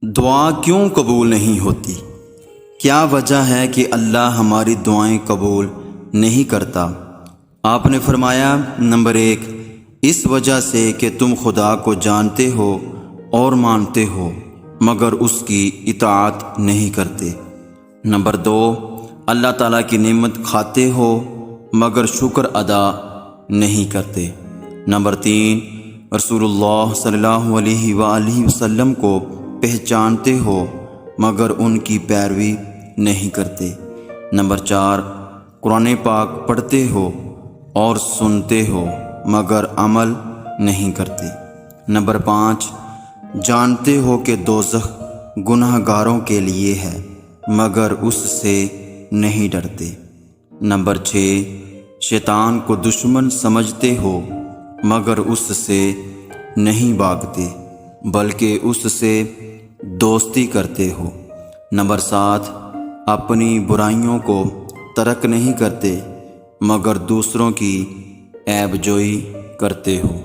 دعا کیوں قبول نہیں ہوتی؟ کیا وجہ ہے کہ اللہ ہماری دعائیں قبول نہیں کرتا؟ آپ نے فرمایا، نمبر 1، اس وجہ سے کہ تم خدا کو جانتے ہو اور مانتے ہو مگر اس کی اطاعت نہیں کرتے۔ نمبر 2، اللہ تعالیٰ کی نعمت کھاتے ہو مگر شکر ادا نہیں کرتے۔ نمبر 3، رسول اللہ صلی اللہ علیہ وآلہ وسلم کو پہچانتے ہو مگر ان کی پیروی نہیں کرتے۔ نمبر 4، قرآن پاک پڑھتے ہو اور سنتے ہو مگر عمل نہیں کرتے۔ نمبر 5، جانتے ہو کہ دوزخ گناہ گاروں کے لیے ہے مگر اس سے نہیں ڈرتے۔ نمبر 6، شیطان کو دشمن سمجھتے ہو مگر اس سے نہیں بھاگتے بلکہ اس سے دوستی کرتے ہو۔ نمبر 7، اپنی برائیوں کو ترک نہیں کرتے مگر دوسروں کی عیب جوئی کرتے ہو۔